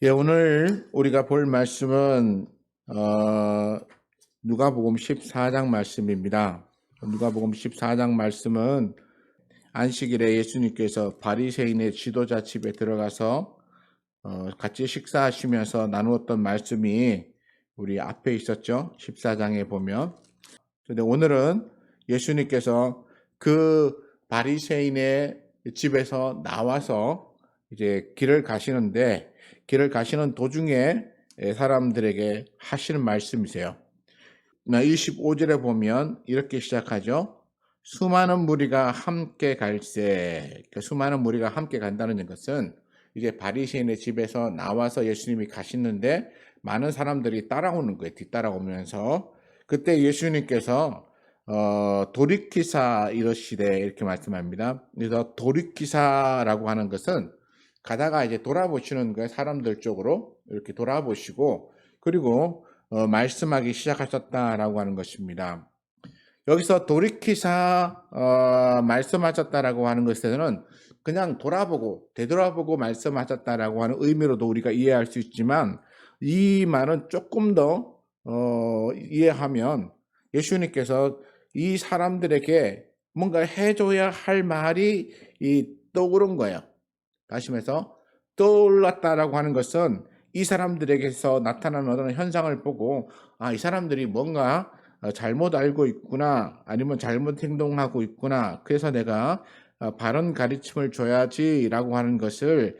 예, 오늘 우리가 볼 말씀은 누가복음 14장 말씀입니다. 누가복음 14장 말씀은 안식일에 예수님께서 바리새인의 지도자 집에 들어가서 같이 식사하시면서 나누었던 말씀이 우리 앞에 있었죠. 14장에 보면. 근데 오늘은 예수님께서 그 바리새인의 집에서 나와서 이제 길을 가시는 도중에 사람들에게 하시는 말씀이세요. 25절에 보면 이렇게 시작하죠. 수많은 무리가 함께 갈새. 수많은 무리가 함께 간다는 것은 이제 바리새인의 집에서 나와서 예수님이 가시는데 많은 사람들이 따라오는 거예요. 뒤따라오면서 그때 예수님께서 돌이키사 이러시되 이렇게 말씀합니다. 그래서 돌이키사라고 하는 것은 가다가 이제 돌아보시는 거예요. 사람들 쪽으로 이렇게 돌아보시고 그리고 말씀하기 시작하셨다라고 하는 것입니다. 여기서 돌이키사 말씀하셨다라고 하는 것에서는 그냥 돌아보고 되돌아보고 말씀하셨다라고 하는 의미로도 우리가 이해할 수 있지만 이 말은 조금 더 이해하면 예수님께서 이 사람들에게 뭔가 해줘야 할 말이 떠오른 거예요. 다시 말해서 떠올랐다라고 하는 것은 이 사람들에게서 나타나는 어떤 현상을 보고 이 사람들이 뭔가 잘못 알고 있구나 아니면 잘못 행동하고 있구나 그래서 내가 바른 가르침을 줘야지라고 하는 것을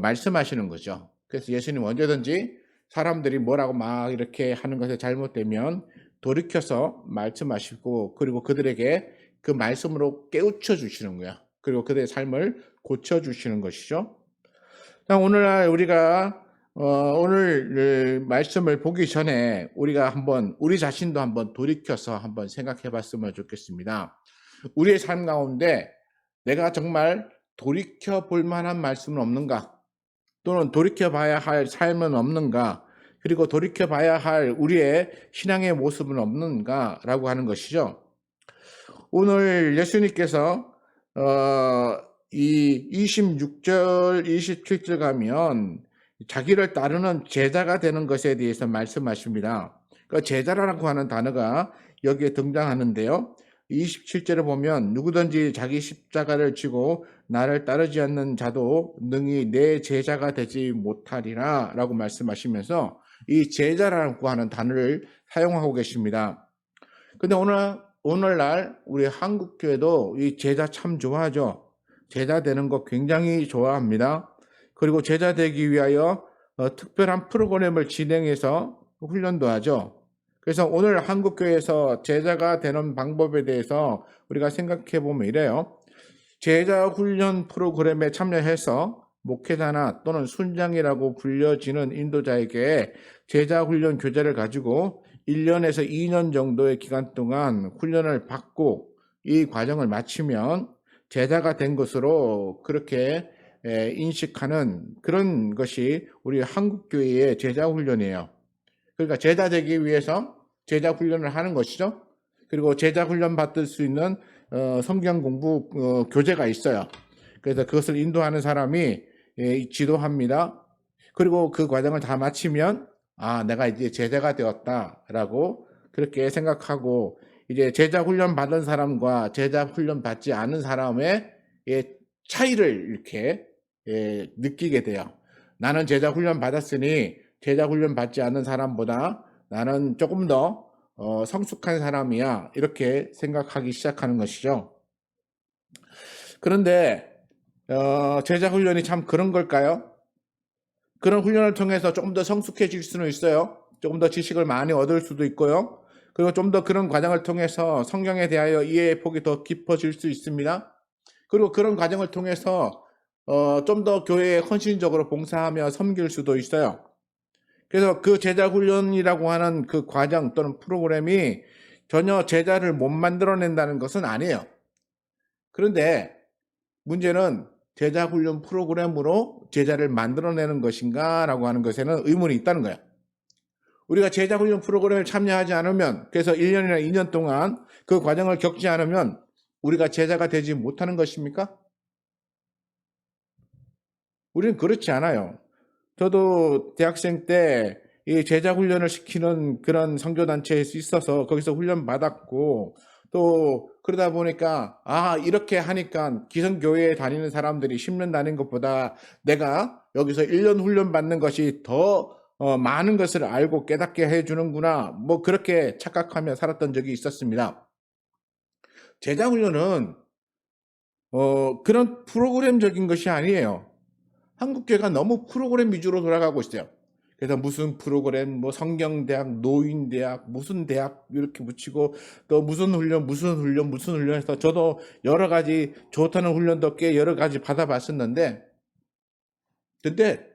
말씀하시는 거죠. 그래서 예수님 언제든지 사람들이 뭐라고 막 이렇게 하는 것에 잘못되면 돌이켜서 말씀하시고 그리고 그들에게 그 말씀으로 깨우쳐 주시는 거야. 그리고 그들의 삶을 고쳐주시는 것이죠. 오늘날 우리가 오늘 말씀을 보기 전에 우리가 한번 우리 자신도 한번 돌이켜서 한번 생각해 봤으면 좋겠습니다. 우리의 삶 가운데 내가 정말 돌이켜 볼 만한 말씀은 없는가? 또는 돌이켜 봐야 할 삶은 없는가? 그리고 돌이켜 봐야 할 우리의 신앙의 모습은 없는가라고 하는 것이죠. 오늘 예수님께서 이 26절, 27절 가면 자기를 따르는 제자가 되는 것에 대해서 말씀하십니다. 그 제자라고 하는 단어가 여기에 등장하는데요. 27절에 보면 누구든지 자기 십자가를 지고 나를 따르지 않는 자도 능히 내 제자가 되지 못하리라 라고 말씀하시면서 이 제자라고 하는 단어를 사용하고 계십니다. 근데 오늘날 우리 한국교회도 이 제자 참 좋아하죠. 제자 되는 거 굉장히 좋아합니다. 그리고 제자 되기 위하여 특별한 프로그램을 진행해서 훈련도 하죠. 그래서 오늘 한국교회에서 제자가 되는 방법에 대해서 우리가 생각해 보면 이래요. 제자 훈련 프로그램에 참여해서 목회자나 또는 순장이라고 불려지는 인도자에게 제자 훈련 교재를 가지고 1년에서 2년 정도의 기간 동안 훈련을 받고 이 과정을 마치면 제자가 된 것으로 그렇게 인식하는 그런 것이 우리 한국교회의 제자 훈련이에요. 그러니까 제자 되기 위해서 제자 훈련을 하는 것이죠. 그리고 제자 훈련 받을 수 있는 성경 공부 교재가 있어요. 그래서 그것을 인도하는 사람이 지도합니다. 그리고 그 과정을 다 마치면 내가 이제 제자가 되었다라고 그렇게 생각하고 이제 제자 훈련 받은 사람과 제자 훈련 받지 않은 사람의 차이를 이렇게 느끼게 돼요. 나는 제자 훈련 받았으니 제자 훈련 받지 않는 사람보다 나는 조금 더 성숙한 사람이야 이렇게 생각하기 시작하는 것이죠. 그런데 제자 훈련이 참 그런 걸까요? 그런 훈련을 통해서 조금 더 성숙해질 수는 있어요. 조금 더 지식을 많이 얻을 수도 있고요. 그리고 좀 더 그런 과정을 통해서 성경에 대하여 이해의 폭이 더 깊어질 수 있습니다. 그리고 그런 과정을 통해서 좀 더 교회에 헌신적으로 봉사하며 섬길 수도 있어요. 그래서 그 제자 훈련이라고 하는 그 과정 또는 프로그램이 전혀 제자를 못 만들어낸다는 것은 아니에요. 그런데 문제는 제자 훈련 프로그램으로 제자를 만들어내는 것인가 라고 하는 것에는 의문이 있다는 거예요. 우리가 제자 훈련 프로그램에 참여하지 않으면 그래서 1년이나 2년 동안 그 과정을 겪지 않으면 우리가 제자가 되지 못하는 것입니까? 우리는 그렇지 않아요. 저도 대학생 때 이 제자 훈련을 시키는 그런 선교단체에 있어서 거기서 훈련 받았고, 또 그러다 보니까 이렇게 하니까 기성교회에 다니는 사람들이 10년 다닌 것보다 내가 여기서 1년 훈련 받는 것이 더 많은 것을 알고 깨닫게 해주는구나, 뭐 그렇게 착각하며 살았던 적이 있었습니다. 제자 훈련은 그런 프로그램적인 것이 아니에요. 한국교회가 너무 프로그램 위주로 돌아가고 있어요. 그래서 무슨 프로그램, 뭐 성경대학, 노인대학, 무슨 대학 이렇게 붙이고, 또 무슨 훈련, 무슨 훈련, 무슨 훈련 해서 저도 여러 가지 좋다는 훈련도 꽤 여러 가지 받아봤었는데, 근데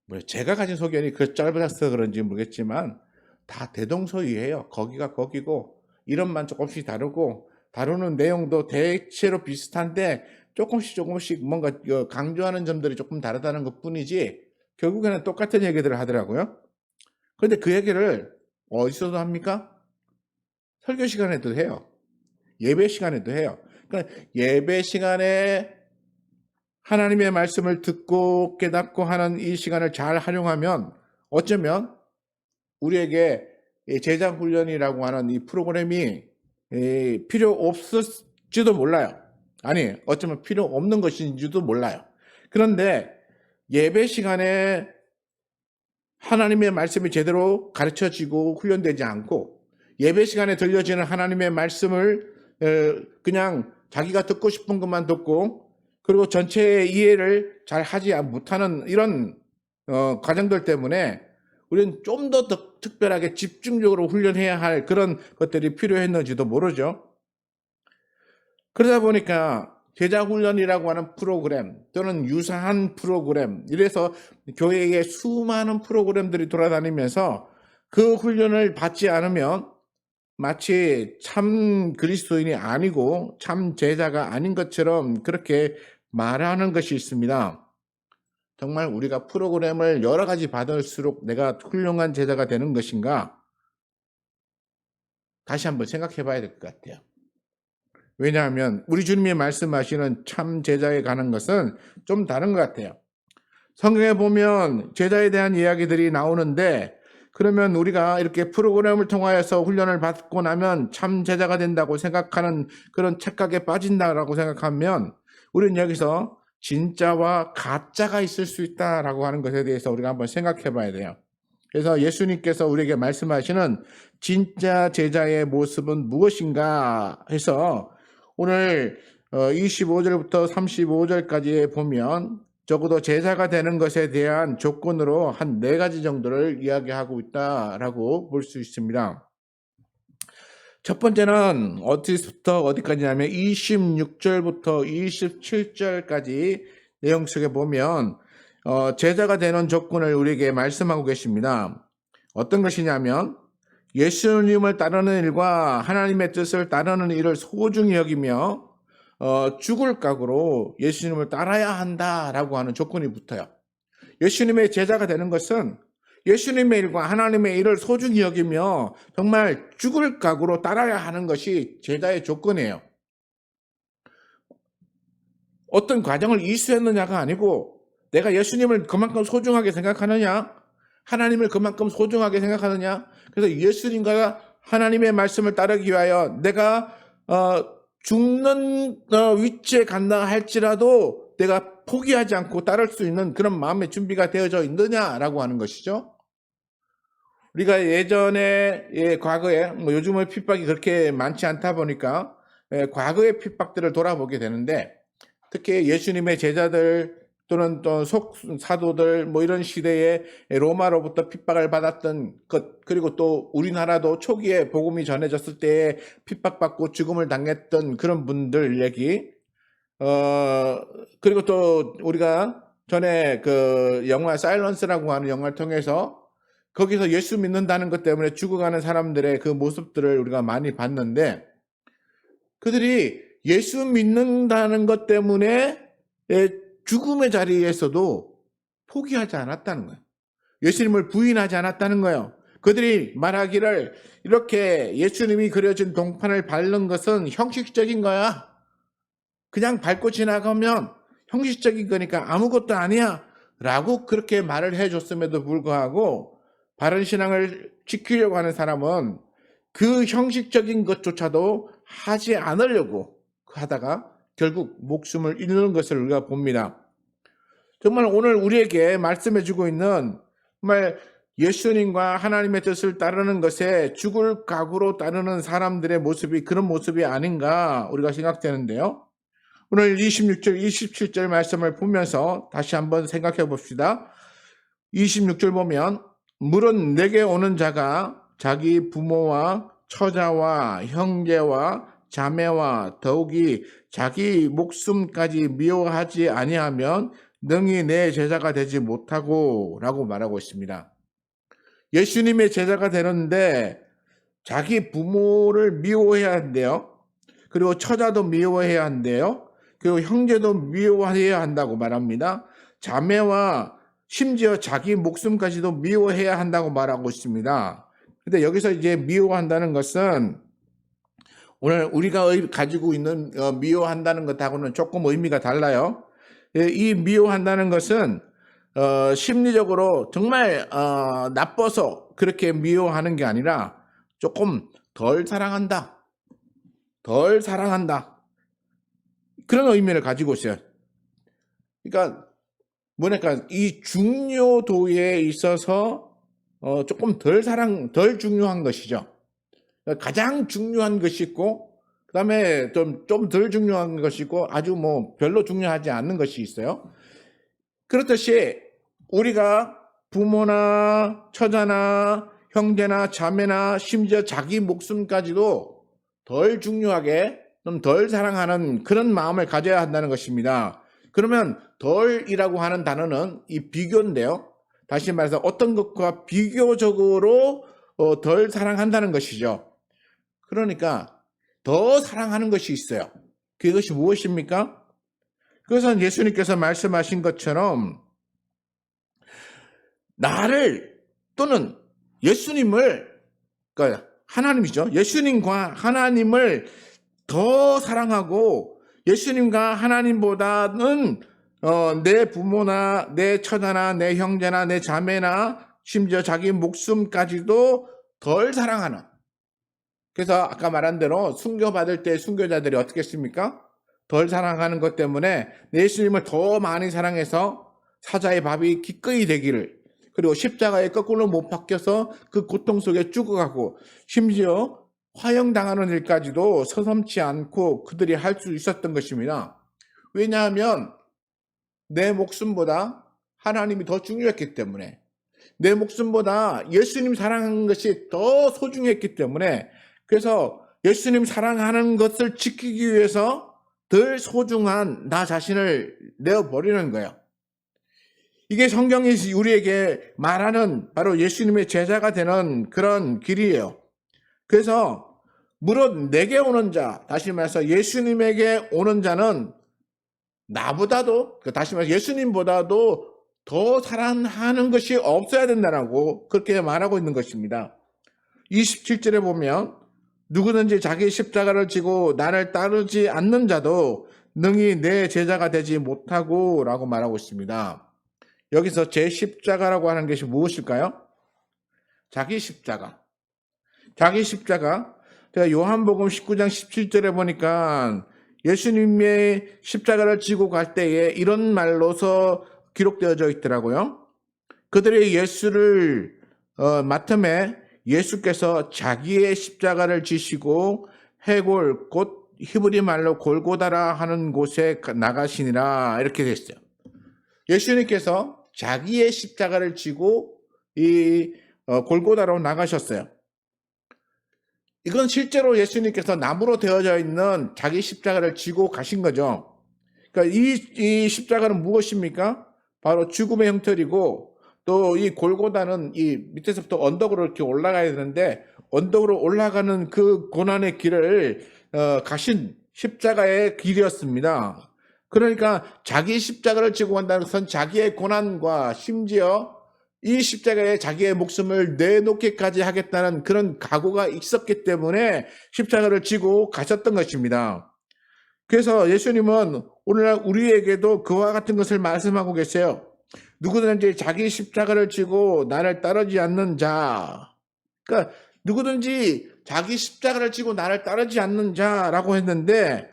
뭐 제가 가진 소견이 그 짧아서 그런지 모르겠지만 다 대동소이해요. 거기가 거기고 이름만 조금씩 다르고 다루는 내용도 대체로 비슷한데 조금씩 뭔가 강조하는 점들이 조금 다르다는 것뿐이지 결국에는 똑같은 얘기들을 하더라고요. 그런데 그 얘기를 어디서도 합니까? 설교 시간에도 해요. 예배 시간에도 해요. 그러니까 예배 시간에 하나님의 말씀을 듣고 깨닫고 하는 이 시간을 잘 활용하면 어쩌면 우리에게 제자 훈련이라고 하는 이 프로그램이 필요 없을지도 몰라요. 아니, 어쩌면 필요 없는 것인지도 몰라요. 그런데 예배 시간에 하나님의 말씀이 제대로 가르쳐지고 훈련되지 않고 예배 시간에 들려지는 하나님의 말씀을 그냥 자기가 듣고 싶은 것만 듣고 그리고 전체의 이해를 잘 하지 못하는 이런 과정들 때문에 우리는 좀 더 특별하게 집중적으로 훈련해야 할 그런 것들이 필요했는지도 모르죠. 그러다 보니까 제자 훈련이라고 하는 프로그램 또는 유사한 프로그램, 이래서 교회에 수많은 프로그램들이 돌아다니면서 그 훈련을 받지 않으면 마치 참 그리스도인이 아니고 참 제자가 아닌 것처럼 그렇게 말하는 것이 있습니다. 정말 우리가 프로그램을 여러 가지 받을수록 내가 훌륭한 제자가 되는 것인가? 다시 한번 생각해 봐야 될 것 같아요. 왜냐하면 우리 주님이 말씀하시는 참 제자에 관한 것은 좀 다른 것 같아요. 성경에 보면 제자에 대한 이야기들이 나오는데 그러면 우리가 이렇게 프로그램을 통하여서 훈련을 받고 나면 참 제자가 된다고 생각하는 그런 착각에 빠진다라고 생각하면 우리는 여기서 진짜와 가짜가 있을 수 있다라고 하는 것에 대해서 우리가 한번 생각해 봐야 돼요. 그래서 예수님께서 우리에게 말씀하시는 진짜 제자의 모습은 무엇인가 해서 오늘 25절부터 35절까지에 보면 적어도 제자가 되는 것에 대한 조건으로 한 4가지 정도를 이야기하고 있다라고 볼 수 있습니다. 첫 번째는 어디부터 어디까지냐면 26절부터 27절까지 내용 속에 보면 제자가 되는 조건을 우리에게 말씀하고 계십니다. 어떤 것이냐면 예수님을 따르는 일과 하나님의 뜻을 따르는 일을 소중히 여기며 죽을 각오로 예수님을 따라야 한다라고 하는 조건이 붙어요. 예수님의 제자가 되는 것은 예수님의 일과 하나님의 일을 소중히 여기며 정말 죽을 각오로 따라야 하는 것이 제자의 조건이에요. 어떤 과정을 이수했느냐가 아니고 내가 예수님을 그만큼 소중하게 생각하느냐, 하나님을 그만큼 소중하게 생각하느냐. 그래서 예수님과 하나님의 말씀을 따르기 위하여 내가 죽는 위치에 간다 할지라도 내가 포기하지 않고 따를 수 있는 그런 마음의 준비가 되어져 있느냐라고 하는 것이죠. 우리가 예전에 과거에 요즘은 핍박이 그렇게 많지 않다 보니까 과거의 핍박들을 돌아보게 되는데 특히 예수님의 제자들 또는 또 사도들 이런 시대에 로마로부터 핍박을 받았던 것, 그리고 또 우리나라도 초기에 복음이 전해졌을 때에 핍박받고 죽음을 당했던 그런 분들 얘기, 그리고 또 우리가 전에 그 영화 사일런스라고 하는 영화를 통해서 거기서 예수 믿는다는 것 때문에 죽어가는 사람들의 그 모습들을 우리가 많이 봤는데 그들이 예수 믿는다는 것 때문에 죽음의 자리에서도 포기하지 않았다는 거예요. 예수님을 부인하지 않았다는 거예요. 그들이 말하기를 이렇게 예수님이 그려진 동판을 밟는 것은 형식적인 거야. 그냥 밟고 지나가면 형식적인 거니까 아무것도 아니야. 라고 그렇게 말을 해줬음에도 불구하고 바른 신앙을 지키려고 하는 사람은 그 형식적인 것조차도 하지 않으려고 하다가 결국 목숨을 잃는 것을 우리가 봅니다. 정말 오늘 우리에게 말씀해주고 있는 정말 예수님과 하나님의 뜻을 따르는 것에 죽을 각오로 따르는 사람들의 모습이 그런 모습이 아닌가 우리가 생각되는데요. 오늘 26절, 27절 말씀을 보면서 다시 한번 생각해 봅시다. 26절 보면 물은 내게 오는 자가 자기 부모와 처자와 형제와 자매와 더욱이 자기 목숨까지 미워하지 아니하면 능히 내 제자가 되지 못하고 라고 말하고 있습니다. 예수님의 제자가 되는데 자기 부모를 미워해야 한대요. 그리고 처자도 미워해야 한대요. 그리고 형제도 미워해야 한다고 말합니다. 자매와 심지어 자기 목숨까지도 미워해야 한다고 말하고 있습니다. 근데 여기서 이제 미워한다는 것은 오늘 우리가 가지고 있는 미워한다는 것하고는 조금 의미가 달라요. 이 미워한다는 것은 심리적으로 정말 나빠서 그렇게 미워하는 게 아니라 조금 덜 사랑한다. 덜 사랑한다. 그런 의미를 가지고 있어요. 그러니까 뭐랄까 이 중요도에 있어서 조금 덜 중요한 것이죠. 가장 중요한 것이 있고 그다음에 좀 덜 중요한 것이 있고 아주 뭐 별로 중요하지 않는 것이 있어요. 그렇듯이 우리가 부모나 처자나 형제나 자매나 심지어 자기 목숨까지도 덜 중요하게 좀 덜 사랑하는 그런 마음을 가져야 한다는 것입니다. 그러면 덜이라고 하는 단어는 이 비교인데요. 다시 말해서 어떤 것과 비교적으로 덜 사랑한다는 것이죠. 그러니까 더 사랑하는 것이 있어요. 그것이 무엇입니까? 그것은 예수님께서 말씀하신 것처럼 나를 또는 예수님을 그러니까 하나님이죠. 예수님과 하나님을 더 사랑하고 예수님과 하나님보다는 내 부모나 내 처자나 내 형제나 내 자매나 심지어 자기 목숨까지도 덜 사랑하는. 그래서 아까 말한 대로 순교받을 때 순교자들이 어떻게 했습니까? 덜 사랑하는 것 때문에 예수님을 더 많이 사랑해서 사자의 밥이 기꺼이 되기를, 그리고 십자가에 거꾸로 못 박혀서 그 고통 속에 죽어가고 심지어 화형당하는 일까지도 서슴지 않고 그들이 할 수 있었던 것입니다. 왜냐하면 내 목숨보다 하나님이 더 중요했기 때문에, 내 목숨보다 예수님 사랑하는 것이 더 소중했기 때문에, 그래서 예수님 사랑하는 것을 지키기 위해서 덜 소중한 나 자신을 내어버리는 거예요. 이게 성경이 우리에게 말하는 바로 예수님의 제자가 되는 그런 길이에요. 그래서 무릇 내게 오는 자, 다시 말해서 예수님에게 오는 자는 나보다도, 다시 말해서 예수님보다도 더 사랑하는 것이 없어야 된다라고 그렇게 말하고 있는 것입니다. 27절에 보면 누구든지 자기 십자가를 지고 나를 따르지 않는 자도 능히 내 제자가 되지 못하고 라고 말하고 있습니다. 여기서 제 십자가라고 하는 것이 무엇일까요? 자기 십자가. 자기 십자가. 제가 요한복음 19장 17절에 보니까 예수님의 십자가를 지고 갈 때에 이런 말로서 기록되어져 있더라고요. 그들의 예수를 맡음에 예수께서 자기의 십자가를 지시고 해골 곧 히브리 말로 골고다라 하는 곳에 나가시니라 이렇게 됐어요. 예수님께서 자기의 십자가를 지고 이 골고다로 나가셨어요. 이건 실제로 예수님께서 나무로 되어져 있는 자기 십자가를 지고 가신 거죠. 그러니까 이 십자가는 무엇입니까? 바로 죽음의 형틀이고, 또 이 골고다는 이 밑에서부터 언덕으로 이렇게 올라가야 되는데 언덕으로 올라가는 그 고난의 길을 가신 십자가의 길이었습니다. 그러니까 자기 십자가를 지고 간다는 것은 자기의 고난과 심지어 이 십자가에 자기의 목숨을 내놓기까지 하겠다는 그런 각오가 있었기 때문에 십자가를 지고 가셨던 것입니다. 그래서 예수님은 오늘날 우리에게도 그와 같은 것을 말씀하고 계세요. 누구든지 자기 십자가를 지고 나를 따르지 않는 자. 그러니까 누구든지 자기 십자가를 지고 나를 따르지 않는 자라고 했는데,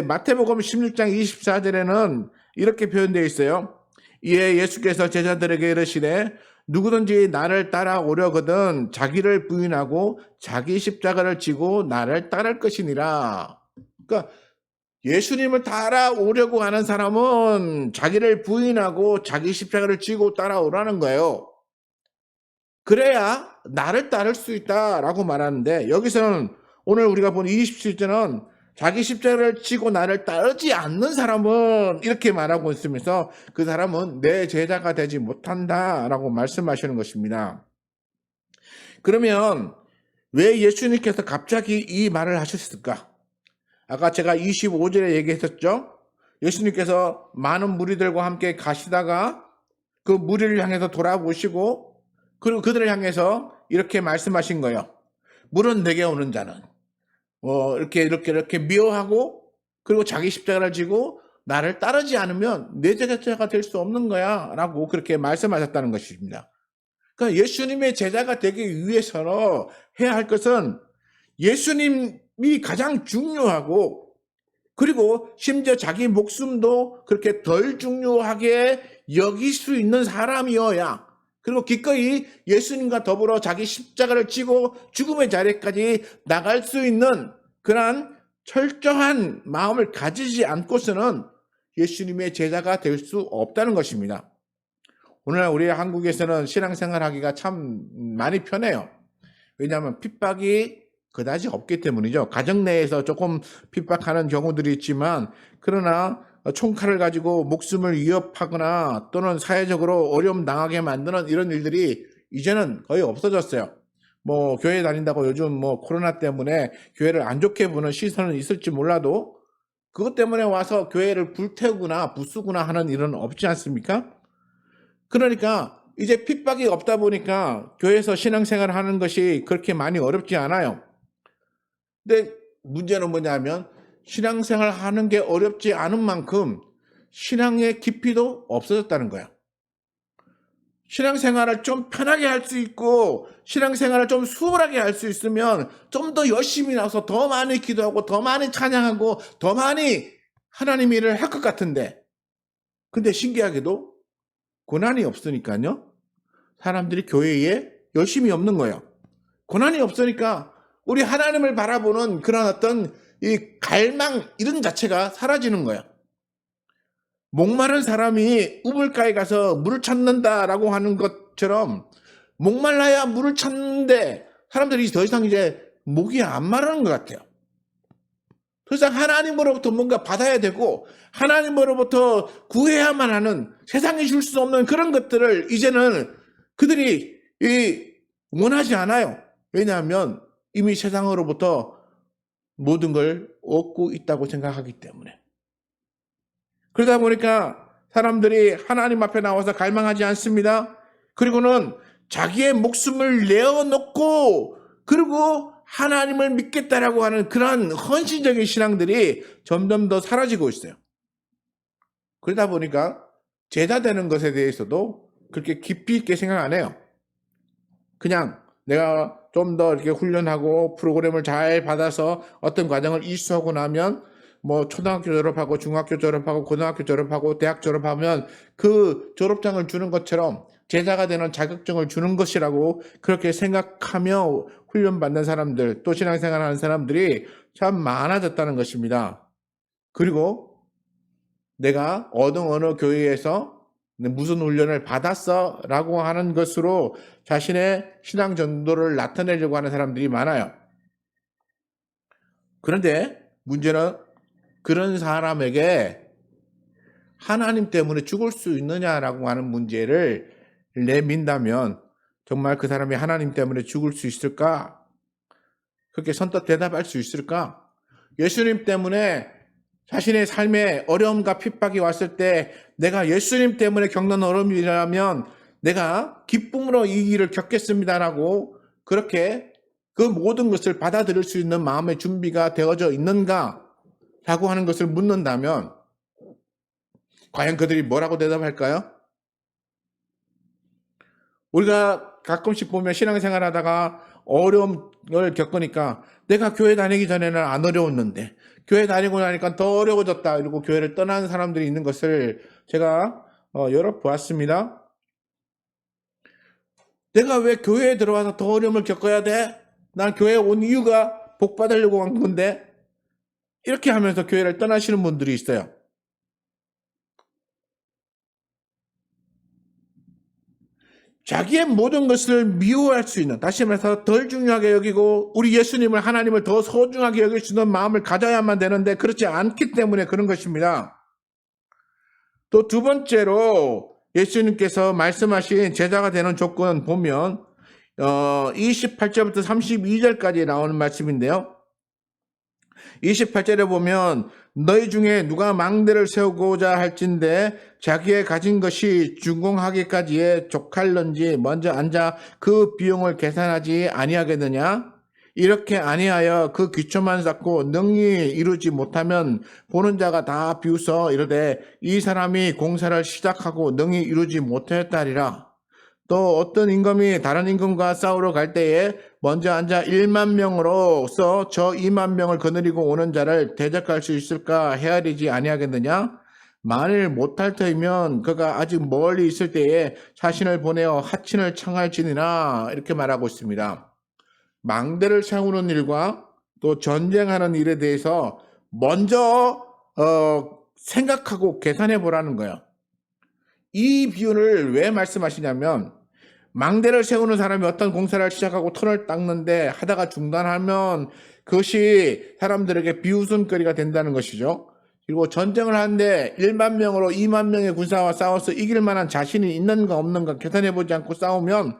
마태복음 16장 24절에는 이렇게 표현되어 있어요. 이에 예수께서 제자들에게 이르시되 누구든지 나를 따라오려거든 자기를 부인하고 자기 십자가를 지고 나를 따를 것이니라. 그러니까 예수님을 따라오려고 하는 사람은 자기를 부인하고 자기 십자가를 지고 따라오라는 거예요. 그래야 나를 따를 수 있다라고 말하는데, 여기서는 오늘 우리가 본 27절은 자기 십자가를 지고 나를 따르지 않는 사람은 이렇게 말하고 있으면서 그 사람은 내 제자가 되지 못한다라고 말씀하시는 것입니다. 그러면 왜 예수님께서 갑자기 이 말을 하셨을까? 아까 제가 25절에 얘기했었죠. 예수님께서 많은 무리들과 함께 가시다가 그 무리를 향해서 돌아보시고 그리고 그들을 향해서 이렇게 말씀하신 거예요. 물은 내게 오는 자는 이렇게 미워하고 그리고 자기 십자가를 지고 나를 따르지 않으면 내 제자가 될 수 없는 거야 라고 그렇게 말씀하셨다는 것입니다. 그러니까 예수님의 제자가 되기 위해서는 해야 할 것은 예수님이 가장 중요하고 그리고 심지어 자기 목숨도 그렇게 덜 중요하게 여길 수 있는 사람이어야, 그리고 기꺼이 예수님과 더불어 자기 십자가를 지고 죽음의 자리까지 나갈 수 있는 그러한 철저한 마음을 가지지 않고서는 예수님의 제자가 될 수 없다는 것입니다. 오늘날 우리 한국에서는 신앙생활하기가 참 많이 편해요. 왜냐하면 핍박이 그다지 없기 때문이죠. 가정 내에서 조금 핍박하는 경우들이 있지만, 그러나 총칼을 가지고 목숨을 위협하거나 또는 사회적으로 어려움 당하게 만드는 이런 일들이 이제는 거의 없어졌어요. 교회 다닌다고 요즘 코로나 때문에 교회를 안 좋게 보는 시선은 있을지 몰라도 그것 때문에 와서 교회를 불태우거나 부수거나 하는 일은 없지 않습니까? 그러니까 이제 핍박이 없다 보니까 교회에서 신앙생활을 하는 것이 그렇게 많이 어렵지 않아요. 근데 문제는 뭐냐면 신앙생활 하는 게 어렵지 않은 만큼 신앙의 깊이도 없어졌다는 거야. 신앙생활을 좀 편하게 할 수 있고 신앙생활을 좀 수월하게 할 수 있으면 좀 더 열심히 나와서 더 많이 기도하고 더 많이 찬양하고 더 많이 하나님 일을 할 것 같은데, 근데 신기하게도 고난이 없으니까요, 사람들이 교회에 열심히 없는 거예요. 고난이 없으니까 우리 하나님을 바라보는 그런 어떤 이 갈망 이런 자체가 사라지는 거예요. 목마른 사람이 우물가에 가서 물을 찾는다라고 하는 것처럼 목말라야 물을 찾는데 사람들이 더 이상 이제 목이 안 마르는 것 같아요. 더 이상 하나님으로부터 뭔가 받아야 되고 하나님으로부터 구해야만 하는, 세상이 줄 수 없는 그런 것들을 이제는 그들이 원하지 않아요. 왜냐하면 이미 세상으로부터 모든 걸 얻고 있다고 생각하기 때문에. 그러다 보니까 사람들이 하나님 앞에 나와서 갈망하지 않습니다. 그리고는 자기의 목숨을 내어놓고 그리고 하나님을 믿겠다라고 하는 그런 헌신적인 신앙들이 점점 더 사라지고 있어요. 그러다 보니까 제자 되는 것에 대해서도 그렇게 깊이 있게 생각 안 해요. 그냥 내가 좀 더 이렇게 훈련하고 프로그램을 잘 받아서 어떤 과정을 이수하고 나면 초등학교 졸업하고 중학교 졸업하고 고등학교 졸업하고 대학 졸업하면 그 졸업장을 주는 것처럼 제자가 되는 자격증을 주는 것이라고 그렇게 생각하며 훈련받는 사람들, 또 신앙생활하는 사람들이 참 많아졌다는 것입니다. 그리고 내가 어느 교회에서 무슨 훈련을 받았어 라고 하는 것으로 자신의 신앙 정도를 나타내려고 하는 사람들이 많아요. 그런데 문제는 그런 사람에게 하나님 때문에 죽을 수 있느냐라고 하는 문제를 내민다면 정말 그 사람이 하나님 때문에 죽을 수 있을까? 그렇게 선뜻 대답할 수 있을까? 예수님 때문에 자신의 삶에 어려움과 핍박이 왔을 때 내가 예수님 때문에 겪는 어려움이라면 내가 기쁨으로 이 일을 겪겠습니다라고 그렇게 그 모든 것을 받아들일 수 있는 마음의 준비가 되어져 있는가? 라고 하는 것을 묻는다면 과연 그들이 뭐라고 대답할까요? 우리가 가끔씩 보면 신앙생활 하다가 어려움을 겪으니까 내가 교회 다니기 전에는 안 어려웠는데 교회 다니고 나니까 더 어려워졌다 이러고 교회를 떠나는 사람들이 있는 것을 제가 여러 보았습니다. 내가 왜 교회에 들어와서 더 어려움을 겪어야 돼? 난 교회에 온 이유가 복 받으려고 간 건데 이렇게 하면서 교회를 떠나시는 분들이 있어요. 자기의 모든 것을 미워할 수 있는, 다시 말해서 덜 중요하게 여기고 우리 예수님을, 하나님을 더 소중하게 여길 수 있는 마음을 가져야만 되는데 그렇지 않기 때문에 그런 것입니다. 또 두 번째로 예수님께서 말씀하신 제자가 되는 조건 보면 28절부터 32절까지 나오는 말씀인데요. 28절에 보면 너희 중에 누가 망대를 세우고자 할진대 자기의 가진 것이 준공하기까지에 족할런지 먼저 앉아 그 비용을 계산하지 아니하겠느냐? 이렇게 아니하여 그 기초만 쌓고 능히 이루지 못하면 보는 자가 다 비웃어 이르되 이 사람이 공사를 시작하고 능히 이루지 못하였다리라. 또 어떤 임금이 다른 임금과 싸우러 갈 때에 먼저 앉아 1만 명으로서 저 2만 명을 거느리고 오는 자를 대적할 수 있을까 헤아리지 아니하겠느냐? 만일 못할 터이면 그가 아직 멀리 있을 때에 자신을 보내어 하친을 청할지니라 이렇게 말하고 있습니다. 망대를 세우는 일과 또 전쟁하는 일에 대해서 먼저 생각하고 계산해 보라는 거예요. 이 비유를 왜 말씀하시냐면 망대를 세우는 사람이 어떤 공사를 시작하고 턴을 닦는데 하다가 중단하면 그것이 사람들에게 비웃음거리가 된다는 것이죠. 그리고 전쟁을 하는데 1만 명으로 2만 명의 군사와 싸워서 이길 만한 자신이 있는가 없는가 계산해보지 않고 싸우면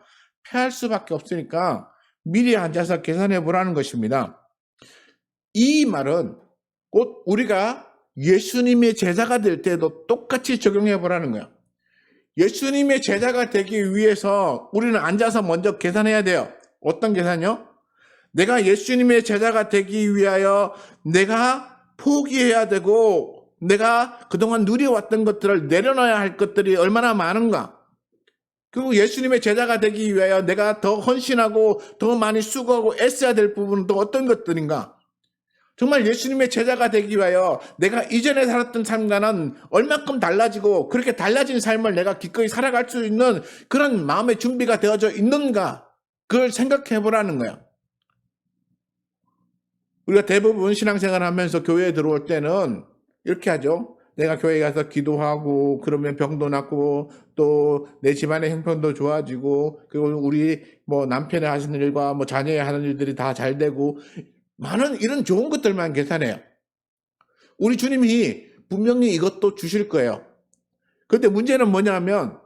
패할 수밖에 없으니까 미리 앉아서 계산해보라는 것입니다. 이 말은 곧 우리가 예수님의 제자가 될 때도 똑같이 적용해보라는 거예요. 예수님의 제자가 되기 위해서 우리는 앉아서 먼저 계산해야 돼요. 어떤 계산이요? 내가 예수님의 제자가 되기 위하여 내가 포기해야 되고 내가 그동안 누려왔던 것들을 내려놔야 할 것들이 얼마나 많은가. 그리고 예수님의 제자가 되기 위하여 내가 더 헌신하고 더 많이 수고하고 애써야 될 부분은 또 어떤 것들인가. 정말 예수님의 제자가 되기 위하여 내가 이전에 살았던 삶과는 얼마큼 달라지고 그렇게 달라진 삶을 내가 기꺼이 살아갈 수 있는 그런 마음의 준비가 되어져 있는가, 그걸 생각해 보라는 거예요. 우리가 대부분 신앙생활 하면서 교회에 들어올 때는 이렇게 하죠. 내가 교회에 가서 기도하고 그러면 병도 낫고 또 내 집안의 형편도 좋아지고 그리고 우리 뭐 남편이 하시는 일과 뭐 자녀의 하는 일들이 다 잘 되고 많은 이런 좋은 것들만 계산해요. 우리 주님이 분명히 이것도 주실 거예요. 그런데 문제는 뭐냐면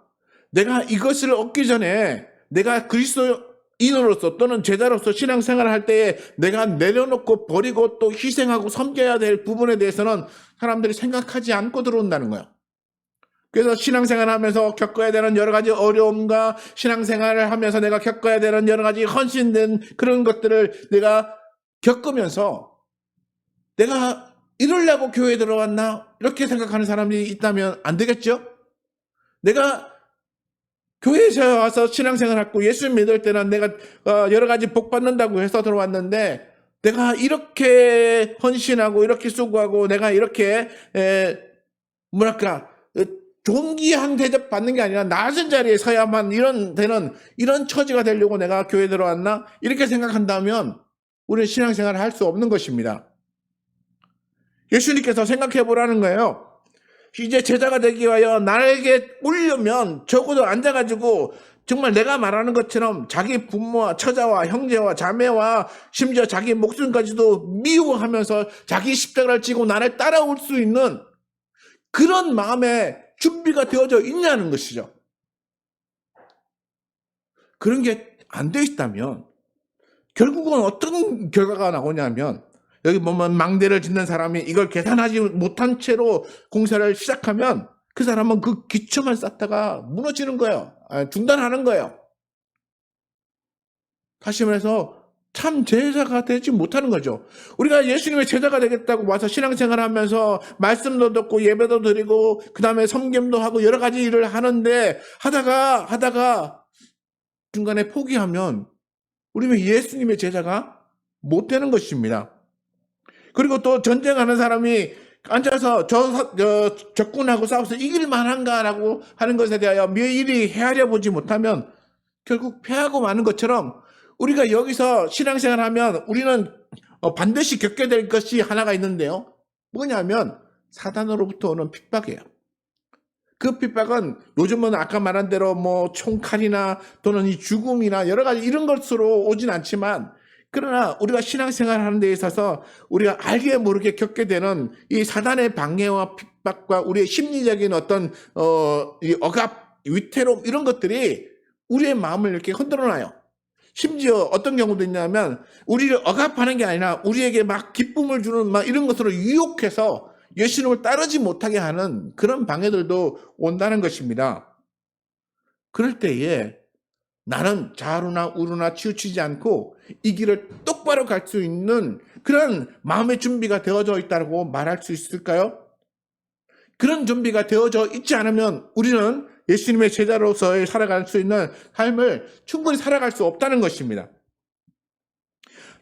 내가 이것을 얻기 전에 내가 그리스도인으로서 또는 제자로서 신앙생활을 할 때에 내가 내려놓고 버리고 또 희생하고 섬겨야 될 부분에 대해서는 사람들이 생각하지 않고 들어온다는 거예요. 그래서 신앙생활을 하면서 겪어야 되는 여러 가지 어려움과 신앙생활을 하면서 내가 겪어야 되는 여러 가지 헌신된 그런 것들을 내가 겪으면서 내가 이러려고 교회에 들어왔나? 이렇게 생각하는 사람이 있다면 안 되겠죠? 내가 교회에서 와서 신앙생활하고 예수 믿을 때는 내가 여러 가지 복 받는다고 해서 들어왔는데 내가 이렇게 헌신하고 이렇게 수고하고 내가 이렇게 존귀한 대접 받는 게 아니라 낮은 자리에 서야만 이런 처지가 되려고 내가 교회에 들어왔나? 이렇게 생각한다면 우리는 신앙생활을 할 수 없는 것입니다. 예수님께서 생각해 보라는 거예요. 이제 제자가 되기 위하여 나에게 울려면 적어도 앉아가지고 정말 내가 말하는 것처럼 자기 부모와 처자와 형제와 자매와 심지어 자기 목숨까지도 미워하면서 자기 십자가를 지고 나를 따라올 수 있는 그런 마음의 준비가 되어져 있냐는 것이죠. 그런 게 안 돼 있다면 결국은 어떤 결과가 나오냐면 여기 보면 망대를 짓는 사람이 이걸 계산하지 못한 채로 공사를 시작하면 그 사람은 그 기초만 쌓다가 무너지는 거예요. 중단하는 거예요. 다시 말해서 참 제자가 되지 못하는 거죠. 우리가 예수님의 제자가 되겠다고 와서 신앙생활 하면서 말씀도 듣고 예배도 드리고 그 다음에 섬김도 하고 여러 가지 일을 하는데 하다가 중간에 포기하면 우리는 예수님의 제자가 못 되는 것입니다. 그리고 또 전쟁하는 사람이 앉아서 적군하고 싸워서 이길 만한가라고 하는 것에 대하여 매일이 헤아려 보지 못하면 결국 패하고 마는 것처럼 우리가 여기서 신앙생활하면 우리는 반드시 겪게 될 것이 하나가 있는데요. 뭐냐면 사단으로부터 오는 핍박이에요. 그 핍박은 요즘은 아까 말한 대로 뭐 총칼이나 또는 이 죽음이나 여러 가지 이런 것으로 오진 않지만, 그러나 우리가 신앙생활 하는 데 있어서 우리가 알게 모르게 겪게 되는 이 사단의 방해와 핍박과 우리의 심리적인 어떤 이 억압, 위태로움 이런 것들이 우리의 마음을 이렇게 흔들어 놔요. 심지어 어떤 경우도 있냐면 우리를 억압하는 게 아니라 우리에게 막 기쁨을 주는 막 이런 것으로 유혹해서 예수님을 따르지 못하게 하는 그런 방해들도 온다는 것입니다. 그럴 때에 나는 좌우나 우루나 치우치지 않고 이 길을 똑바로 갈 수 있는 그런 마음의 준비가 되어져 있다고 말할 수 있을까요? 그런 준비가 되어져 있지 않으면 우리는 예수님의 제자로서 살아갈 수 있는 삶을 충분히 살아갈 수 없다는 것입니다.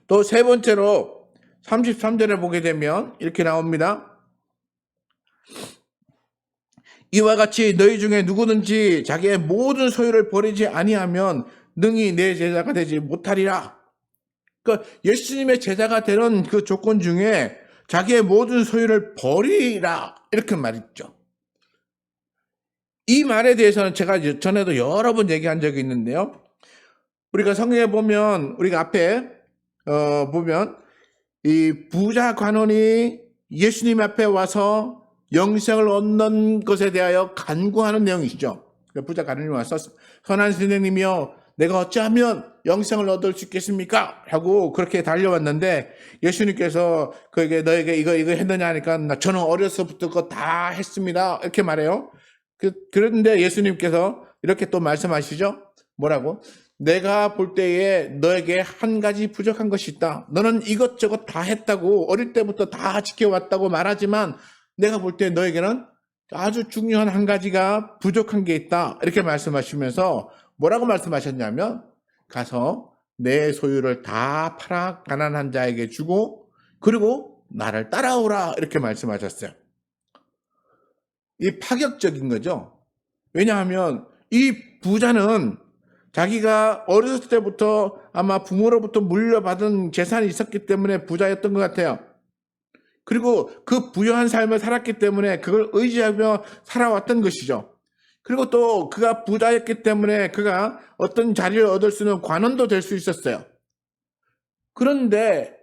또 세 번째로 33절에 보게 되면 이렇게 나옵니다. 이와 같이 너희 중에 누구든지 자기의 모든 소유를 버리지 아니하면 능히 내 제자가 되지 못하리라. 그러니까 예수님의 제자가 되는 그 조건 중에 자기의 모든 소유를 버리라 이렇게 말했죠. 이 말에 대해서는 제가 전에도 여러 번 얘기한 적이 있는데요. 우리가 성경에 보면 우리가 앞에 보면 이 부자 관원이 예수님 앞에 와서 영생을 얻는 것에 대하여 간구하는 내용이시죠. 부자 관원이 와서 선한 선생님이여 내가 어찌하면 영생을 얻을 수 있겠습니까? 하고 그렇게 달려왔는데 예수님께서 그에게 너에게 이거 했느냐 하니까 저는 어려서부터 그거 다 했습니다. 이렇게 말해요. 그런데 예수님께서 이렇게 또 말씀하시죠. 뭐라고? 내가 볼 때에 너에게 한 가지 부족한 것이 있다. 너는 이것저것 다 했다고 어릴 때부터 다 지켜왔다고 말하지만 내가 볼 때 너에게는 아주 중요한 한 가지가 부족한 게 있다. 이렇게 말씀하시면서 뭐라고 말씀하셨냐면 가서 내 소유를 다 팔아 가난한 자에게 주고 그리고 나를 따라오라 이렇게 말씀하셨어요. 이 파격적인 거죠. 왜냐하면 이 부자는 자기가 어렸을 때부터 아마 부모로부터 물려받은 재산이 있었기 때문에 부자였던 것 같아요. 그리고 그 부유한 삶을 살았기 때문에 그걸 의지하며 살아왔던 것이죠. 그리고 또 그가 부자였기 때문에 그가 어떤 자리를 얻을 수 있는 관원도 될 수 있었어요. 그런데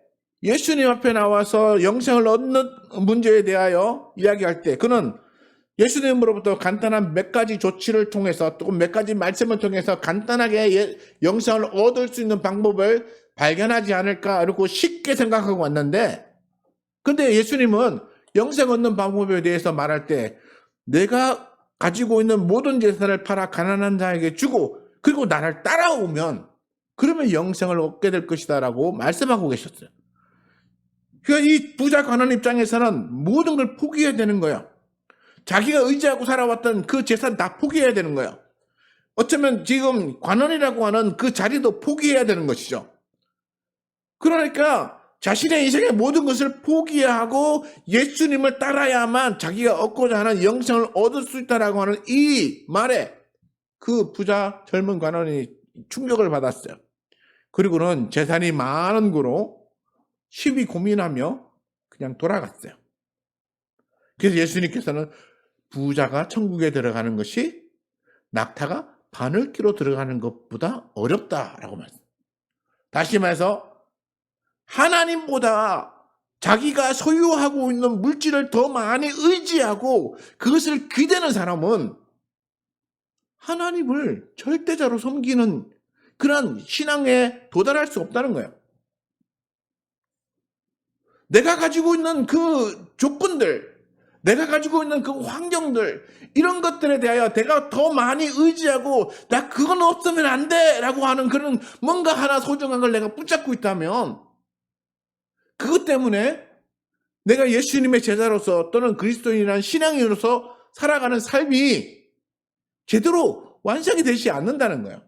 예수님 앞에 나와서 영생을 얻는 문제에 대하여 이야기할 때 그는 예수님으로부터 간단한 몇 가지 조치를 통해서 또 몇 가지 말씀을 통해서 간단하게 영생을 얻을 수 있는 방법을 발견하지 않을까 그리고 쉽게 생각하고 왔는데 근데 예수님은 영생 얻는 방법에 대해서 말할 때 내가 가지고 있는 모든 재산을 팔아 가난한 자에게 주고 그리고 나를 따라오면 그러면 영생을 얻게 될 것이다 라고 말씀하고 계셨어요. 그러니까 이 부자 관원 입장에서는 모든 걸 포기해야 되는 거예요. 자기가 의지하고 살아왔던 그 재산 다 포기해야 되는 거예요. 어쩌면 지금 관원이라고 하는 그 자리도 포기해야 되는 것이죠. 그러니까 자신의 인생의 모든 것을 포기하고 예수님을 따라야만 자기가 얻고자 하는 영생을 얻을 수 있다라고 하는 이 말에 그 부자 젊은 관원이 충격을 받았어요. 그리고는 재산이 많은 거로 심히 고민하며 그냥 돌아갔어요. 그래서 예수님께서는 부자가 천국에 들어가는 것이 낙타가 바늘기로 들어가는 것보다 어렵다라고 말씀합니다. 다시 말해서 하나님보다 자기가 소유하고 있는 물질을 더 많이 의지하고 그것을 기대는 사람은 하나님을 절대자로 섬기는 그런 신앙에 도달할 수 없다는 거예요. 내가 가지고 있는 그 조건들, 내가 가지고 있는 그 환경들, 이런 것들에 대하여 내가 더 많이 의지하고 나 그건 없으면 안 돼 라고 하는 그런 뭔가 하나 소중한 걸 내가 붙잡고 있다면 그것 때문에 내가 예수님의 제자로서 또는 그리스도인이라는 신앙인으로서 살아가는 삶이 제대로 완성이 되지 않는다는 거예요.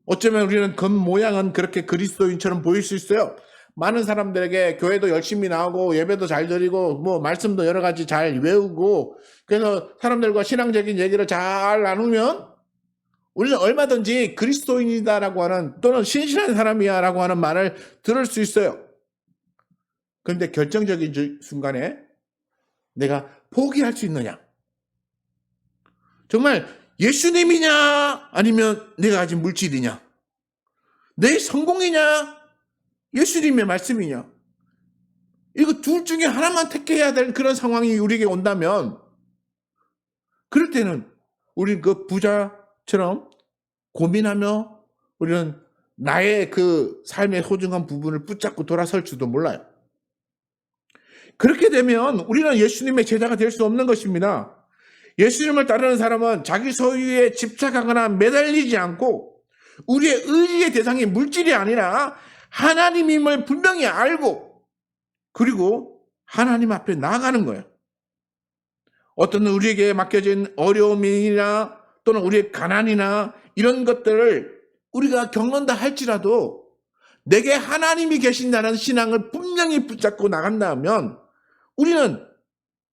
어쩌면 우리는 겉모양은 그렇게 그리스도인처럼 보일 수 있어요. 많은 사람들에게 교회도 열심히 나오고 예배도 잘 드리고 뭐 말씀도 여러 가지 잘 외우고 그래서 사람들과 신앙적인 얘기를 잘 나누면 우리는 얼마든지 그리스도인이다라고 하는 또는 신실한 사람이야라고 하는 말을 들을 수 있어요. 그런데 결정적인 순간에 내가 포기할 수 있느냐? 정말 예수님이냐 아니면 내가 가진 물질이냐? 내 성공이냐 예수님의 말씀이냐? 이거 둘 중에 하나만 택해야 될 그런 상황이 우리에게 온다면 그럴 때는 우리는 그 부자처럼 고민하며 우리는 나의 그 삶의 소중한 부분을 붙잡고 돌아설지도 몰라요. 그렇게 되면 우리는 예수님의 제자가 될 수 없는 것입니다. 예수님을 따르는 사람은 자기 소유에 집착하거나 매달리지 않고 우리의 의지의 대상이 물질이 아니라 하나님임을 분명히 알고 그리고 하나님 앞에 나아가는 거예요. 어떤 우리에게 맡겨진 어려움이나 또는 우리의 가난이나 이런 것들을 우리가 겪는다 할지라도 내게 하나님이 계신다는 신앙을 분명히 붙잡고 나간다면 우리는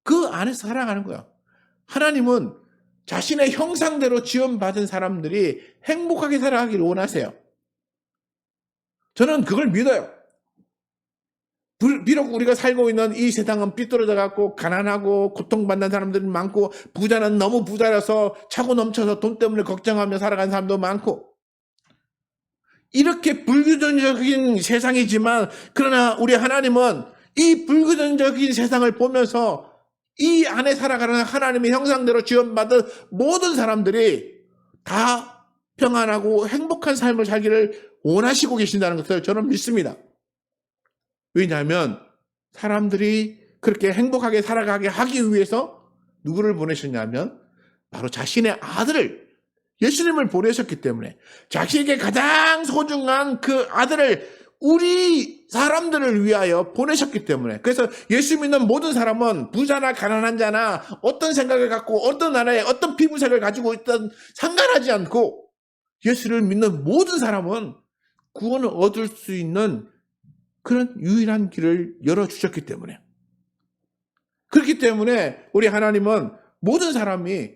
그 안에서 살아가는 거야. 하나님은 자신의 형상대로 지원받은 사람들이 행복하게 살아가기를 원하세요. 저는 그걸 믿어요. 비록 우리가 살고 있는 이 세상은 삐뚤어져 갖고 가난하고 고통받는 사람들이 많고 부자는 너무 부자라서 차고 넘쳐서 돈 때문에 걱정하며 살아가는 사람도 많고 이렇게 불균형적인 세상이지만 그러나 우리 하나님은 이 불균형적인 세상을 보면서 이 안에 살아가는 하나님의 형상대로 지원받은 모든 사람들이 다 평안하고 행복한 삶을 살기를 원하시고 계신다는 것을 저는 믿습니다. 왜냐하면 사람들이 그렇게 행복하게 살아가게 하기 위해서 누구를 보내셨냐면 바로 자신의 아들을 예수님을 보내셨기 때문에 자신에게 가장 소중한 그 아들을 우리 사람들을 위하여 보내셨기 때문에 그래서 예수 믿는 모든 사람은 부자나 가난한 자나 어떤 생각을 갖고 어떤 나라에 어떤 피부색을 가지고 있든 상관하지 않고 예수를 믿는 모든 사람은 구원을 얻을 수 있는 그런 유일한 길을 열어주셨기 때문에 그렇기 때문에 우리 하나님은 모든 사람이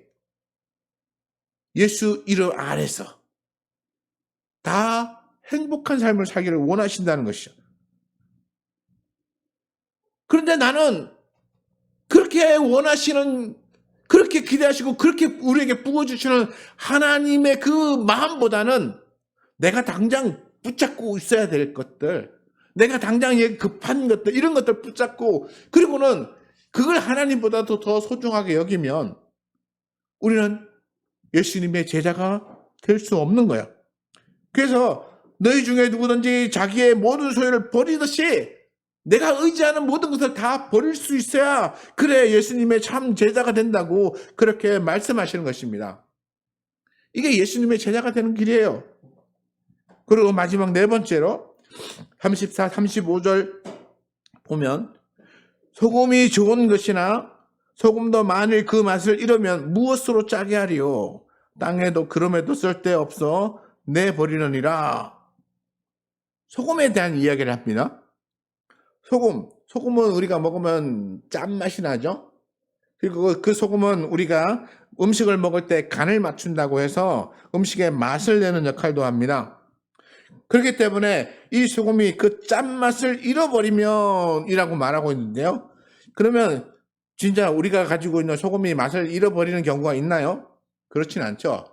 예수 이름 아래서 다 행복한 삶을 살기를 원하신다는 것이죠. 그런데 나는 그렇게 원하시는 그렇게 기대하시고 그렇게 우리에게 부어주시는 하나님의 그 마음보다는 내가 당장 붙잡고 있어야 될 것들 내가 당장 급한 것들 이런 것들 붙잡고 그리고는 그걸 하나님보다도 더 소중하게 여기면 우리는 예수님의 제자가 될 수 없는 거예요. 그래서 너희 중에 누구든지 자기의 모든 소유를 버리듯이 내가 의지하는 모든 것을 다 버릴 수 있어야 그래 예수님의 참 제자가 된다고 그렇게 말씀하시는 것입니다. 이게 예수님의 제자가 되는 길이에요. 그리고 마지막 네 번째로 34, 35절 보면 소금이 좋은 것이나 소금도 만일 그 맛을 잃으면 무엇으로 짜게 하리요? 땅에도 그럼에도 쓸데없어 내버리느니라. 소금에 대한 이야기를 합니다. 소금은 우리가 먹으면 짠맛이 나죠? 그리고 그 소금은 우리가 음식을 먹을 때 간을 맞춘다고 해서 음식의 맛을 내는 역할도 합니다. 그렇기 때문에 이 소금이 그 짠맛을 잃어버리면 이라고 말하고 있는데요. 그러면 진짜 우리가 가지고 있는 소금이 맛을 잃어버리는 경우가 있나요? 그렇진 않죠.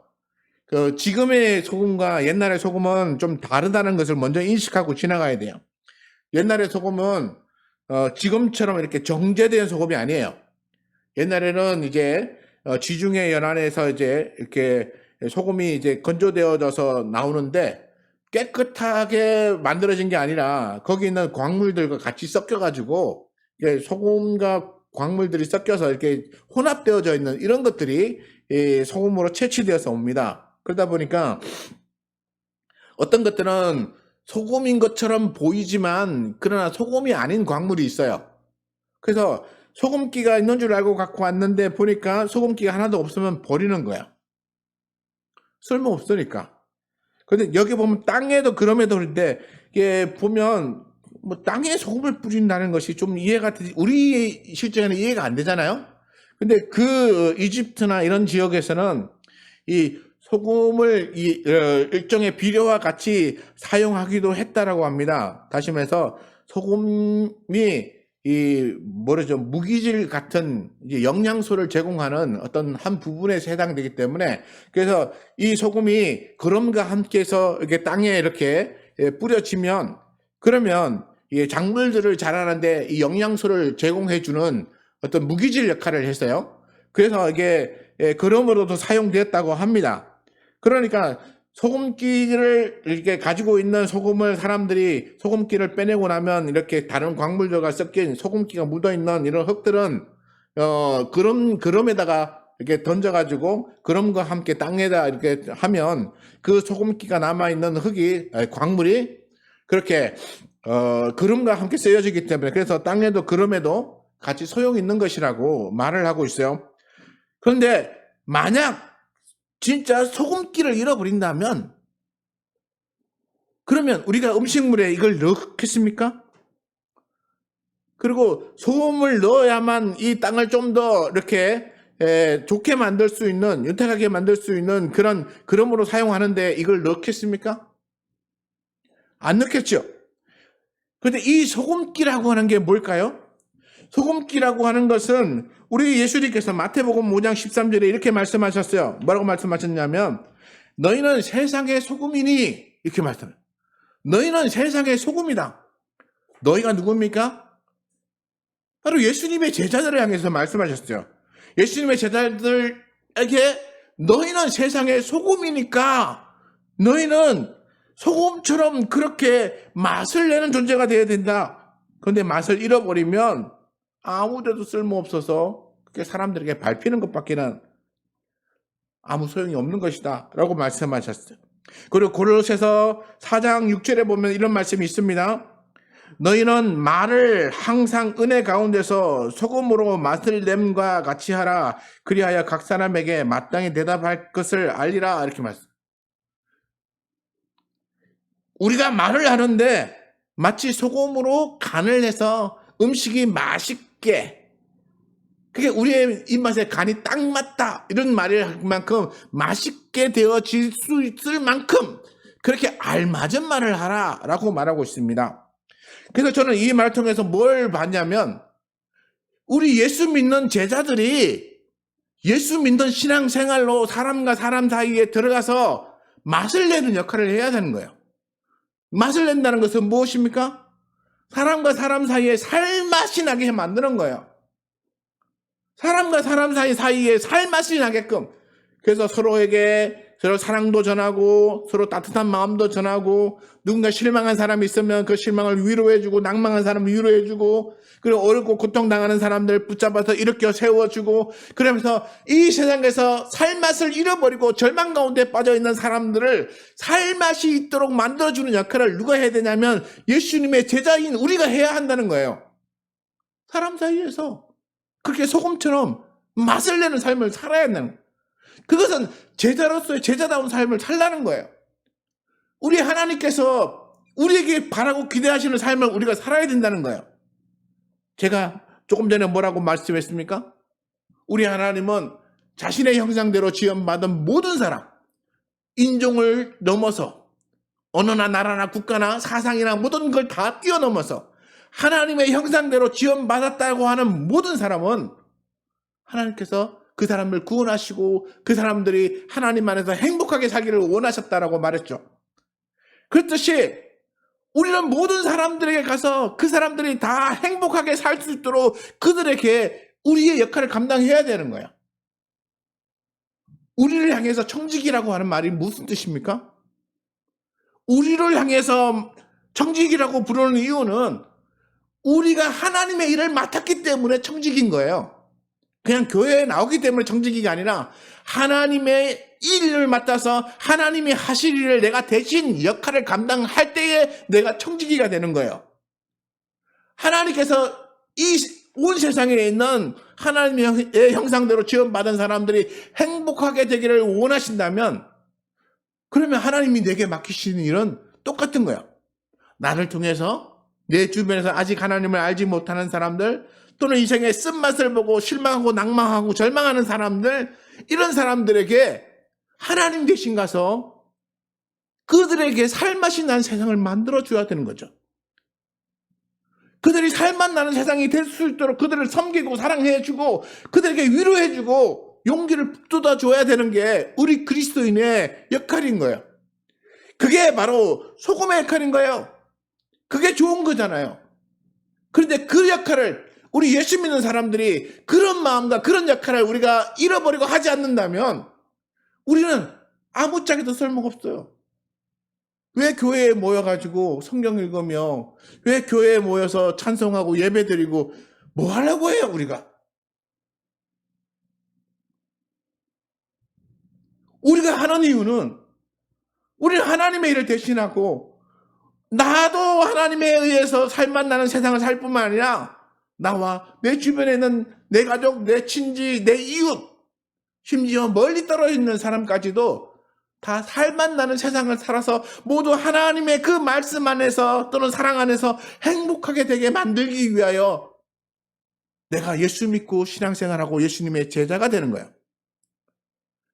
지금의 소금과 옛날의 소금은 좀 다르다는 것을 먼저 인식하고 지나가야 돼요. 옛날의 소금은 지금처럼 이렇게 정제된 소금이 아니에요. 옛날에는 이제 지중해 연안에서 이제 이렇게 소금이 이제 건조되어져서 나오는데 깨끗하게 만들어진 게 아니라 거기 있는 광물들과 같이 섞여가지고 소금과 광물들이 섞여서 이렇게 혼합되어져 있는 이런 것들이 소금으로 채취되어서 옵니다. 그러다 보니까 어떤 것들은 소금인 것처럼 보이지만 그러나 소금이 아닌 광물이 있어요. 그래서 소금기가 있는 줄 알고 갖고 왔는데 보니까 소금기가 하나도 없으면 버리는 거야. 쓸모없으니까. 근데 여기 보면 땅에도 그럼에도 그런데 이게 보면 뭐 땅에 소금을 뿌린다는 것이 좀 이해가 되지 우리 실제는 이해가 안 되잖아요. 근데 그 이집트나 이런 지역에서는 이 소금을 일종의 비료와 같이 사용하기도 했다라고 합니다. 다시 말해서 소금이 이 뭐라죠 무기질 같은 이제 영양소를 제공하는 어떤 한 부분에서 해당되기 때문에 그래서 이 소금이 그럼과 함께해서 이렇게 땅에 이렇게 뿌려지면 그러면 이 작물들을 자라는데 이 영양소를 제공해주는 어떤 무기질 역할을 했어요. 그래서 이게 그럼으로도 사용되었다고 합니다. 그러니까 소금기를 이렇게 가지고 있는 소금을 사람들이 소금기를 빼내고 나면 이렇게 다른 광물들과 섞인 소금기가 묻어 있는 이런 흙들은 그럼에다가 이렇게 던져가지고 그럼과 함께 땅에다 이렇게 하면 그 소금기가 남아 있는 흙이 광물이 그렇게 그럼과 함께 쓰여지기 때문에 그래서 땅에도 그럼에도 같이 소용이 있는 것이라고 말을 하고 있어요. 그런데 만약 진짜 소금기를 잃어버린다면 그러면 우리가 음식물에 이걸 넣겠습니까? 그리고 소금을 넣어야만 이 땅을 좀 더 이렇게 좋게 만들 수 있는 윤택하게 만들 수 있는 그런 그럼으로 사용하는데 이걸 넣겠습니까? 안 넣겠죠. 그런데 이 소금기라고 하는 게 뭘까요? 소금기라고 하는 것은 우리 예수님께서 마태복음 5장 13절에 이렇게 말씀하셨어요. 뭐라고 말씀하셨냐면 너희는 세상의 소금이니 이렇게 말씀해요. 너희는 세상의 소금이다. 너희가 누굽니까? 바로 예수님의 제자들을 향해서 말씀하셨어요. 예수님의 제자들에게 너희는 세상의 소금이니까 너희는 소금처럼 그렇게 맛을 내는 존재가 되어야 된다. 그런데 맛을 잃어버리면 아무데도 쓸모없어서 그게 사람들에게 밟히는 것밖에는 아무 소용이 없는 것이다 라고 말씀하셨어요. 그리고 고린도서 4장 6절에 보면 이런 말씀이 있습니다. 너희는 말을 항상 은혜 가운데서 소금으로 맛을 냄과 같이 하라. 그리하여 각 사람에게 마땅히 대답할 것을 알리라. 이렇게 말씀. 우리가 말을 하는데 마치 소금으로 간을 해서 음식이 맛있게 그게 우리의 입맛에 간이 딱 맞다 이런 말을 할 만큼 맛있게 되어질 수 있을 만큼 그렇게 알맞은 말을 하라라고 말하고 있습니다. 그래서 저는 이 말을 통해서 뭘 봤냐면 우리 예수 믿는 제자들이 예수 믿는 신앙생활로 사람과 사람 사이에 들어가서 맛을 내는 역할을 해야 되는 거예요. 맛을 낸다는 것은 무엇입니까? 사람과 사람 사이에 살맛이 나게 만드는 거예요. 사람과 사람 사이에 살맛이 나게끔 그래서 서로에게 서로 사랑도 전하고 서로 따뜻한 마음도 전하고 누군가 실망한 사람이 있으면 그 실망을 위로해주고 낭망한 사람을 위로해주고 그리고 어렵고 고통당하는 사람들 붙잡아서 일으켜 세워주고 그러면서 이 세상에서 살맛을 잃어버리고 절망 가운데 빠져있는 사람들을 살맛이 있도록 만들어주는 역할을 누가 해야 되냐면 예수님의 제자인 우리가 해야 한다는 거예요. 사람 사이에서 그렇게 소금처럼 맛을 내는 삶을 살아야 한다는 거예요. 그것은 제자로서의 제자다운 삶을 살라는 거예요. 우리 하나님께서 우리에게 바라고 기대하시는 삶을 우리가 살아야 된다는 거예요. 제가 조금 전에 뭐라고 말씀했습니까? 우리 하나님은 자신의 형상대로 지음받은 모든 사람, 인종을 넘어서 어느 나라나 국가나 사상이나 모든 걸 다 뛰어넘어서 하나님의 형상대로 지음받았다고 하는 모든 사람은 하나님께서 그 사람을 구원하시고 그 사람들이 하나님 안에서 행복하게 살기를 원하셨다라고 말했죠. 그렇듯이 우리는 모든 사람들에게 가서 그 사람들이 다 행복하게 살 수 있도록 그들에게 우리의 역할을 감당해야 되는 거예요. 우리를 향해서 청지기라고 하는 말이 무슨 뜻입니까? 우리를 향해서 청지기라고 부르는 이유는 우리가 하나님의 일을 맡았기 때문에 청지기인 거예요. 그냥 교회에 나오기 때문에 청지기가 아니라 하나님의 일을 맡아서 하나님이 하실 일을 내가 대신 역할을 감당할 때에 내가 청지기가 되는 거예요. 하나님께서 이 온 세상에 있는 하나님의 형상대로 지음받은 사람들이 행복하게 되기를 원하신다면 그러면 하나님이 내게 맡기시는 일은 똑같은 거야. 나를 통해서 내 주변에서 아직 하나님을 알지 못하는 사람들, 또는 인생의 쓴맛을 보고 실망하고 낭망하고 절망하는 사람들, 이런 사람들에게 하나님 대신 가서 그들에게 살맛이 나는 세상을 만들어줘야 되는 거죠. 그들이 살맛 나는 세상이 될 수 있도록 그들을 섬기고 사랑해주고 그들에게 위로해주고 용기를 북돋아줘야 되는 게 우리 그리스도인의 역할인 거예요. 그게 바로 소금의 역할인 거예요. 그게 좋은 거잖아요. 그런데 그 역할을 우리 예수 믿는 사람들이 그런 마음과 그런 역할을 우리가 잃어버리고 하지 않는다면 우리는 아무짝에도 쓸모가 없어요. 왜 교회에 모여가지고 성경 읽으며 왜 교회에 모여서 찬송하고 예배드리고 뭐 하려고 해요 우리가? 우리가 하는 이유는 우리는 하나님의 일을 대신하고 나도 하나님에 의해서 살맛 나는 세상을 살 뿐만 아니라 나와 내 주변에 있는 내 가족, 내 친지, 내 이웃, 심지어 멀리 떨어져 있는 사람까지도 다 살맛 나는 세상을 살아서 모두 하나님의 그 말씀 안에서 또는 사랑 안에서 행복하게 되게 만들기 위하여 내가 예수 믿고 신앙생활하고 예수님의 제자가 되는 거예요.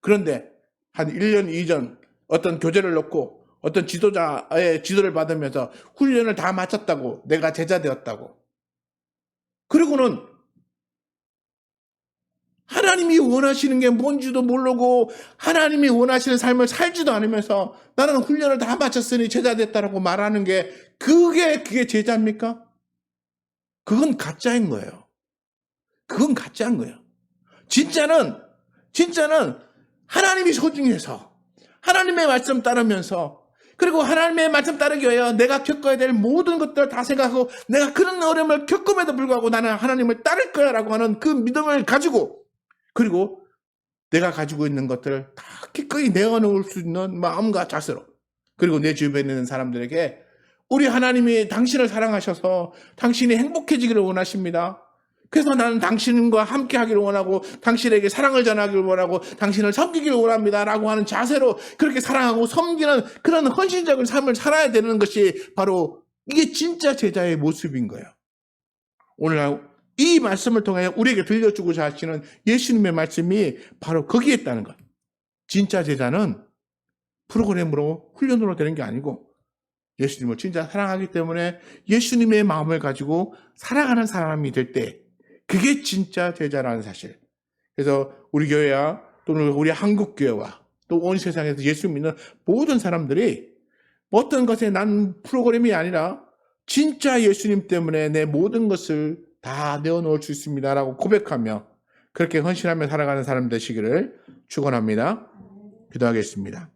그런데 한 1년 이전 어떤 교재를 놓고 어떤 지도자의 지도를 받으면서 훈련을 다 마쳤다고 내가 제자 되었다고. 그리고는 하나님이 원하시는 게 뭔지도 모르고 하나님이 원하시는 삶을 살지도 않으면서 나는 훈련을 다 마쳤으니 제자 됐다라고 말하는 게 그게 제자입니까? 그건 가짜인 거예요. 그건 가짜인 거예요. 진짜는 하나님이 소중해서 하나님의 말씀 따르면서 그리고 하나님의 말씀 따르기 위하여 내가 겪어야 될 모든 것들을 다 생각하고 내가 그런 어려움을 겪음에도 불구하고 나는 하나님을 따를 거야 라고 하는 그 믿음을 가지고 그리고 내가 가지고 있는 것들을 다 기꺼이 내어놓을 수 있는 마음과 자세로 그리고 내 주변에 있는 사람들에게 우리 하나님이 당신을 사랑하셔서 당신이 행복해지기를 원하십니다. 그래서 나는 당신과 함께 하기를 원하고 당신에게 사랑을 전하기를 원하고 당신을 섬기기를 원합니다 라고 하는 자세로 그렇게 사랑하고 섬기는 그런 헌신적인 삶을 살아야 되는 것이 바로 이게 진짜 제자의 모습인 거예요. 오늘 이 말씀을 통해 우리에게 들려주고자 하시는 예수님의 말씀이 바로 거기에 있다는 것. 진짜 제자는 프로그램으로 훈련으로 되는 게 아니고 예수님을 진짜 사랑하기 때문에 예수님의 마음을 가지고 살아가는 사람이 될 때 그게 진짜 제자라는 사실. 그래서 우리 교회와 또는 우리 한국 교회와 또 온 세상에서 예수 믿는 모든 사람들이 어떤 것에 난 프로그램이 아니라 진짜 예수님 때문에 내 모든 것을 다 내어놓을 수 있습니다라고 고백하며 그렇게 헌신하며 살아가는 사람 되시기를 축원합니다. 기도하겠습니다.